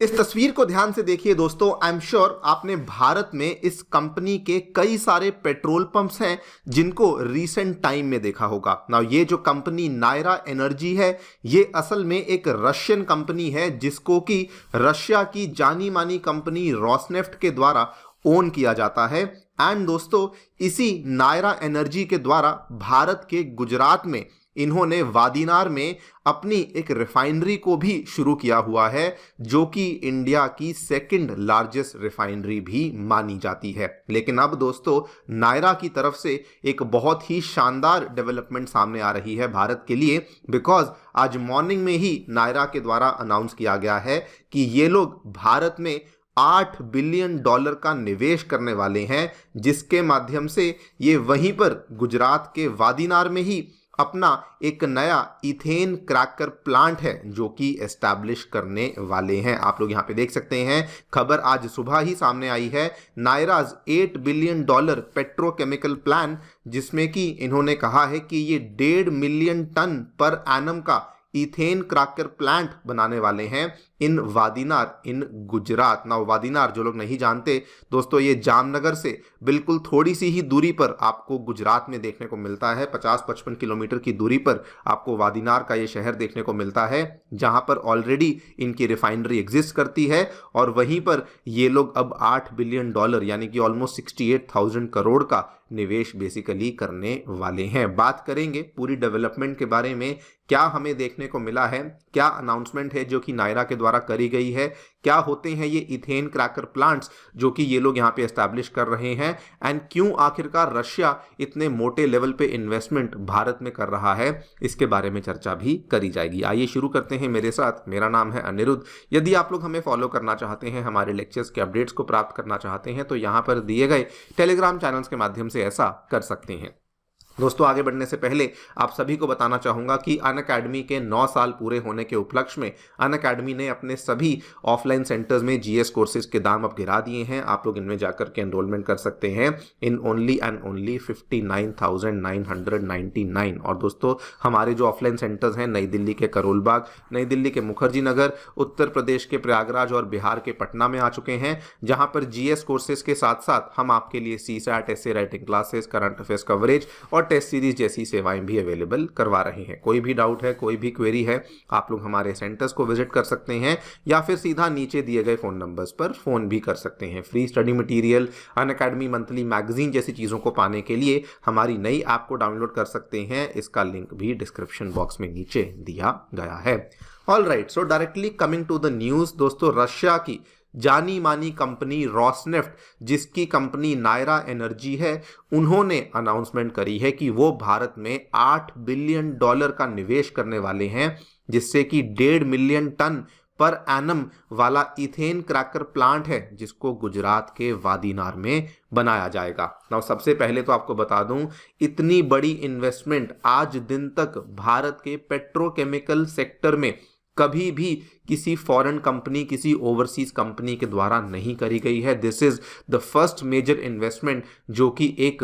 इस तस्वीर को ध्यान से देखिए दोस्तों। आई एम श्योर आपने भारत में इस कंपनी के कई सारे पेट्रोल पंप्स हैं जिनको रीसेंट टाइम में देखा होगा ना। ये जो कंपनी नायरा एनर्जी है, ये असल में एक रशियन कंपनी है जिसको कि रशिया की जानी मानी कंपनी रोसनेफ्ट के द्वारा ओन किया जाता है। एंड दोस्तों, इसी नायरा एनर्जी के द्वारा भारत के गुजरात में इन्होंने वादीनार में अपनी एक रिफाइनरी को भी शुरू किया हुआ है, जो कि इंडिया की सेकंड लार्जेस्ट रिफाइनरी भी मानी जाती है। लेकिन अब दोस्तों, नायरा की तरफ से एक बहुत ही शानदार डेवलपमेंट सामने आ रही है भारत के लिए, बिकॉज आज मॉर्निंग में ही नायरा के द्वारा अनाउंस किया गया है कि ये लोग भारत में $8 बिलियन का निवेश करने वाले हैं, जिसके माध्यम से ये वहीं पर गुजरात के वादीनार में ही अपना एक नया इथेन क्रैकर प्लांट है जो कि एस्टैब्लिश करने वाले हैं। आप लोग यहाँ पे देख सकते हैं, खबर आज सुबह ही सामने आई है। नायराज $8 बिलियन पेट्रोकेमिकल प्लान, जिसमें कि इन्होंने कहा है कि ये 1.5 मिलियन टन पर एनम का इथेन क्रैकर प्लांट बनाने वाले हैं इन वादीनार इन गुजरात। ना वादीनार जो लोग नहीं जानते दोस्तों, ये जामनगर से बिल्कुल थोड़ी सी ही दूरी पर आपको गुजरात में देखने को मिलता है। 50-55 किलोमीटर की दूरी पर आपको वादीनार का ये शहर देखने को मिलता है, जहां पर ऑलरेडी इनकी रिफाइनरी एग्जिस्ट करती है। और वहीं पर ये लोग अब $8 बिलियन यानी कि ऑलमोस्ट 68,000 करोड़ का निवेश बेसिकली करने वाले हैं। बात करेंगे पूरी डेवलपमेंट के बारे में, क्या हमें देखने को मिला है, क्या अनाउंसमेंट है जो कि नायरा के द्वारा करी गई है, क्या होते हैं ये इथेन क्रैकर प्लांट्स जो कि ये लोग यहाँ पे एस्टैब्लिश कर रहे हैं, एंड क्यों आखिरकार रशिया इतने मोटे लेवल पे इन्वेस्टमेंट भारत में कर रहा है, इसके बारे में चर्चा भी करी जाएगी। आइए शुरू करते हैं मेरे साथ। मेरा नाम है अनिरुद्ध। यदि आप लोग हमें फॉलो करना चाहते हैं, हमारे लेक्चर्स के अपडेट्स को प्राप्त करना चाहते हैं, तो यहाँ पर दिए गए टेलीग्राम चैनल्स के माध्यम से ऐसा कर सकते हैं। दोस्तों, आगे बढ़ने से पहले आप सभी को बताना चाहूंगा कि अनअकैडमी के 9 साल पूरे होने के उपलक्ष्य में अनअकैडमी ने अपने सभी ऑफलाइन सेंटर्स में जीएस कोर्सेज के दाम अब गिरा दिए हैं। आप लोग इनमें जाकर के एनरोलमेंट कर सकते हैं इन ओनली एंड ओनली 59,999। और दोस्तों, हमारे जो ऑफलाइन सेंटर्स हैं नई दिल्ली के करोल बाग, नई दिल्ली के मुखर्जी नगर, उत्तर प्रदेश के प्रयागराज और बिहार के पटना में आ चुके हैं, जहां पर जीएस कोर्सेज के साथ साथ हम आपके लिए CSAT, essay writing classes, current affairs coverage और टेस्ट सीरीज जैसी सेवाएं भी अवेलेबल करवा रहे हैं। कोई भी डाउट है, कोई भी क्वेरी है, आप लोग हमारे सेंटर्स को विजिट कर सकते हैं या फिर सीधा नीचे दिए गए फोन नंबर्स पर फोन भी कर सकते हैं। Free study material, Unacademy monthly magazine जैसी चीजों को पाने के लिए हमारी नई ऐप को डाउनलोड कर सकते हैं। इसका लिंक भी डिस्क्रिप्शन बॉक्स में नीचे दिया गया है। All right, so directly coming to the news दोस्तों, रशिया की जानी मानी कंपनी रोसनेफ्ट, जिसकी कंपनी नायरा एनर्जी है, उन्होंने अनाउंसमेंट करी है कि वो भारत में $8 बिलियन का निवेश करने वाले हैं, जिससे कि 1.5 मिलियन टन पर एनम वाला इथेन क्रैकर प्लांट है जिसको गुजरात के वादीनार में बनाया जाएगा। नाउ सबसे पहले तो आपको बता दूं, इतनी बड़ी इन्वेस्टमेंट आज दिन तक भारत के पेट्रोकेमिकल सेक्टर में कभी भी किसी फॉरेन कंपनी, किसी ओवरसीज कंपनी के द्वारा नहीं करी गई है। This is the first major investment जो कि एक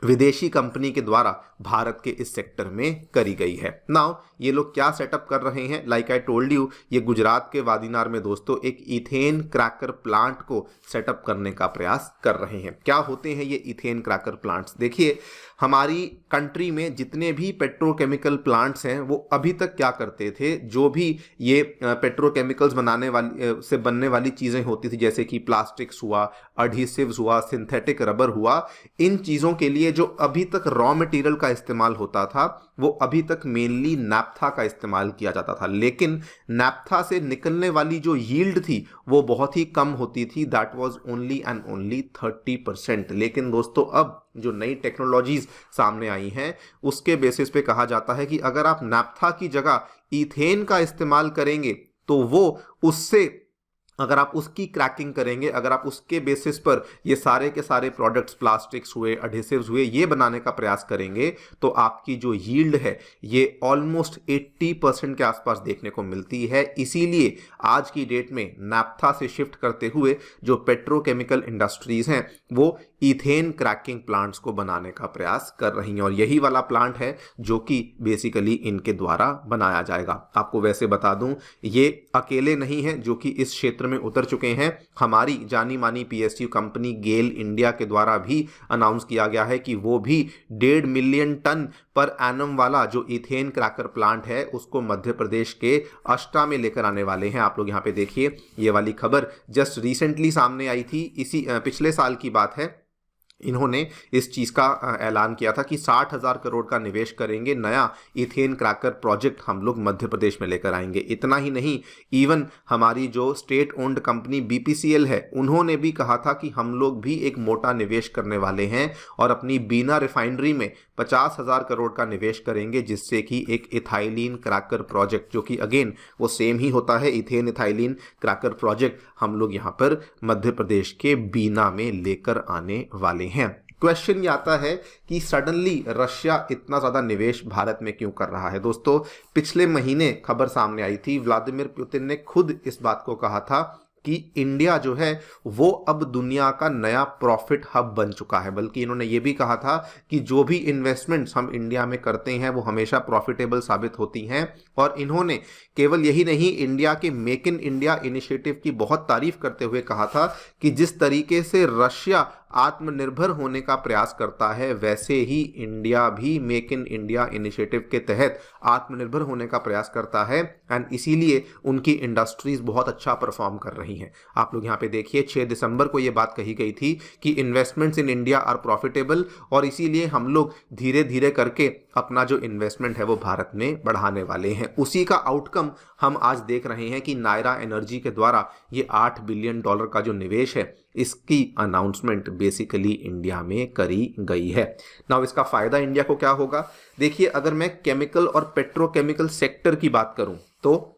विदेशी कंपनी के द्वारा भारत के इस सेक्टर में करी गई है। नाउ ये लोग क्या सेटअप कर रहे हैं, लाइक आई टोल्ड यू, ये गुजरात के वादीनार में दोस्तों एक इथेन क्रैकर प्लांट को सेटअप करने का प्रयास कर रहे हैं। क्या होते हैं ये इथेन क्रैकर प्लांट्स? देखिए, हमारी कंट्री में जितने भी पेट्रोकेमिकल प्लांट्स हैं वो अभी तक क्या करते थे, जो भी ये पेट्रोकेमिकल्स बनाने वाली से बनने वाली चीजें होती थी, जैसे कि प्लास्टिक्स हुआ, एडहेसिव्स हुआ, सिंथेटिक रबर हुआ, इन चीजों के लिए जो अभी तक रॉ मटेरियल का इस्तेमाल होता था वो अभी तक मेनली नैप्था का इस्तेमाल किया जाता था। लेकिन नैप्था से निकलने वाली जो यील्ड थी वो बहुत ही कम होती थी, that was only and only 30%। लेकिन दोस्तों, अब जो नई टेक्नोलॉजीज सामने आई हैं उसके बेसिस पे कहा जाता है कि अगर आप नैप्था की जगह इथेन का इस्तेमाल करेंगे तो वो उससे, अगर आप उसकी क्रैकिंग करेंगे, अगर आप उसके बेसिस पर ये सारे के सारे प्रोडक्ट्स, प्लास्टिक्स हुए, एडहेसिव्स हुए, ये बनाने का प्रयास करेंगे तो आपकी जो यील्ड है ये ऑलमोस्ट 80% के आसपास देखने को मिलती है। इसीलिए आज की डेट में नैप्था से शिफ्ट करते हुए जो पेट्रोकेमिकल इंडस्ट्रीज हैं वो इथेन क्रैकिंग प्लांट्स को बनाने का प्रयास कर रही हैं और यही वाला प्लांट है जो कि बेसिकली इनके द्वारा बनाया जाएगा। आपको वैसे बता दूं, ये अकेले नहीं हैं जो कि इस क्षेत्र में उतर चुके हैं। हमारी जानी मानी पीएसयू कंपनी गेल इंडिया के द्वारा भी अनाउंस किया गया है कि वो भी 1.5 मिलियन टन पर एनम वाला जो इथेन क्रैकर प्लांट है उसको मध्य प्रदेश के अष्टा में लेकर आने वाले हैं। आप लोग यहाँ पे देखिए, ये वाली खबर जस्ट रिसेंटली सामने आई थी, इसी पिछले साल की बात है। इन्होंने इस चीज़ का ऐलान किया था कि 60,000 करोड़ का निवेश करेंगे, नया इथेन क्रैकर प्रोजेक्ट हम लोग मध्य प्रदेश में लेकर आएंगे। इतना ही नहीं, इवन हमारी जो स्टेट ओन्ड कंपनी बीपीसीएल है उन्होंने भी कहा था कि हम लोग भी एक मोटा निवेश करने वाले हैं और अपनी बीना रिफाइनरी में 50,000 करोड़ का निवेश करेंगे, जिससे कि एक इथाइलिन क्रैकर प्रोजेक्ट, जो कि अगेन वो सेम ही होता है, इथेन इथाइलिन क्रैकर प्रोजेक्ट हम लोग यहाँ पर मध्य प्रदेश के बीना में लेकर आने वाले हैं। क्वेश्चन ये आता है कि सडनली रशिया इतना ज्यादा निवेश भारत में क्यों कर रहा है। दोस्तों, पिछले महीने खबर सामने आई थी, व्लादिमीर पुतिन ने खुद इस बात को कहा था कि इंडिया जो है वो अब दुनिया का नया प्रॉफिट हब बन चुका है। बल्कि इन्होंने ये भी कहा था कि जो भी इन्वेस्टमेंट्स हम इंडिया में करते हैं वो हमेशा प्रॉफिटेबल साबित होती हैं। और इन्होंने केवल यही नहीं, इंडिया के मेक इन इंडिया इनिशिएटिव की बहुत तारीफ करते हुए कहा था कि जिस तरीके से रशिया आत्मनिर्भर होने का प्रयास करता है वैसे ही इंडिया भी मेक इन इंडिया इनिशिएटिव के तहत आत्मनिर्भर होने का प्रयास करता है एंड इसीलिए उनकी इंडस्ट्रीज बहुत अच्छा परफॉर्म कर रही हैं। आप लोग यहाँ पे देखिए, 6 दिसंबर को ये बात कही गई थी कि investments in India are profitable और इसीलिए हम लोग धीरे धीरे करके अपना जो इन्वेस्टमेंट है वो भारत में बढ़ाने वाले हैं। उसी का आउटकम हम आज देख रहे हैं कि नायरा एनर्जी के द्वारा ये $8 बिलियन का जो निवेश है इसकी अनाउंसमेंट बेसिकली इंडिया में करी गई है। नाउ इसका फायदा इंडिया को क्या होगा? देखिए, अगर मैं केमिकल और पेट्रोकेमिकल सेक्टर की बात करूं तो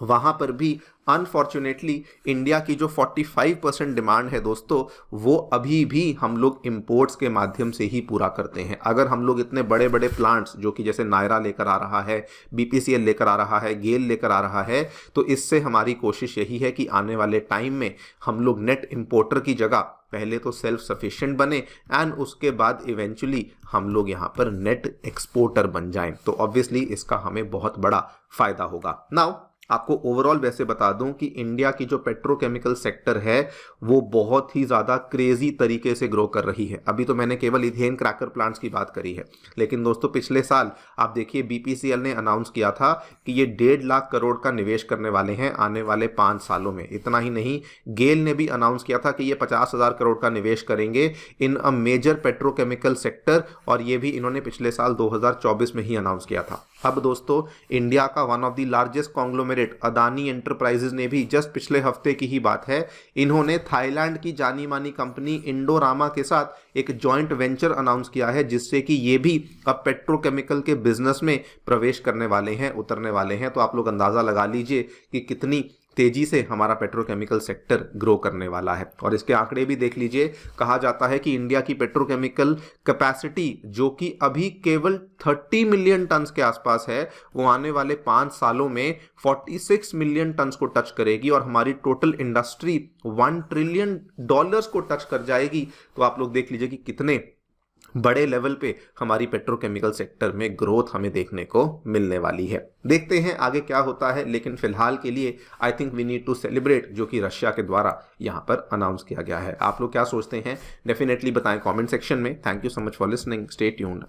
वहां पर भी अनफॉर्चुनेटली इंडिया की जो 45% डिमांड है दोस्तों, वो अभी भी हम लोग इंपोर्ट्स के माध्यम से ही पूरा करते हैं। अगर हम लोग इतने बड़े बड़े प्लांट्स जो कि जैसे नायरा लेकर आ रहा है, बीपीसीएल लेकर आ रहा है, गेल लेकर आ रहा है, तो इससे हमारी कोशिश यही है कि आने वाले टाइम में हम लोग नेट इंपोर्टर की जगह पहले तो सेल्फ सफिशिएंट बने एंड उसके बाद इवेंचुअली हम लोग यहाँ पर नेट एक्सपोर्टर बन जाएं। तो ऑब्वियसली इसका हमें बहुत बड़ा फायदा होगा। नाउ आपको ओवरऑल वैसे बता दूं कि इंडिया की जो पेट्रोकेमिकल सेक्टर है वो बहुत ही ज़्यादा क्रेजी तरीके से ग्रो कर रही है। अभी तो मैंने केवल इथेन क्रैकर प्लांट्स की बात करी है, लेकिन दोस्तों पिछले साल आप देखिए बीपीसीएल ने अनाउंस किया था कि ये 1.5 लाख करोड़ का निवेश करने वाले हैं आने वाले 5 सालों में। इतना ही नहीं, गेल ने भी अनाउंस किया था कि ये 50,000 करोड़ का निवेश करेंगे इन अ मेजर पेट्रोकेमिकल सेक्टर, और ये भी इन्होंने पिछले साल 2024 में ही अनाउंस किया था। अब दोस्तों, इंडिया का one of the largest conglomerate Adani enterprises ने भी जस्ट पिछले हफ्ते की ही बात है, इन्होंने थाईलैंड की जानी मानी कंपनी इंडोरामा के साथ एक जॉइंट वेंचर अनाउंस किया है, जिससे कि ये भी अब पेट्रोकेमिकल के बिजनेस में प्रवेश करने वाले हैं, उतरने वाले हैं। तो आप लोग अंदाजा लगा लीजिए कि कितनी तेजी से हमारा पेट्रोकेमिकल सेक्टर ग्रो करने वाला है। और इसके आंकड़े भी देख लीजिए, कहा जाता है कि इंडिया की पेट्रोकेमिकल कैपेसिटी जो कि अभी केवल 30 मिलियन टन्स के आसपास है, वो आने वाले 5 सालों में 46 मिलियन टन्स को टच करेगी और हमारी टोटल इंडस्ट्री $1 ट्रिलियन को टच कर जाएगी। तो आप लोग देख लीजिए कि कितने बड़े लेवल पे हमारी पेट्रोकेमिकल सेक्टर में ग्रोथ हमें देखने को मिलने वाली है। देखते हैं आगे क्या होता है, लेकिन फिलहाल के लिए I think we need to celebrate जो कि रशिया के द्वारा यहाँ पर अनाउंस किया गया है। आप लोग क्या सोचते हैं डेफिनेटली बताएं कमेंट सेक्शन में। Thank you so much for listening, stay tuned.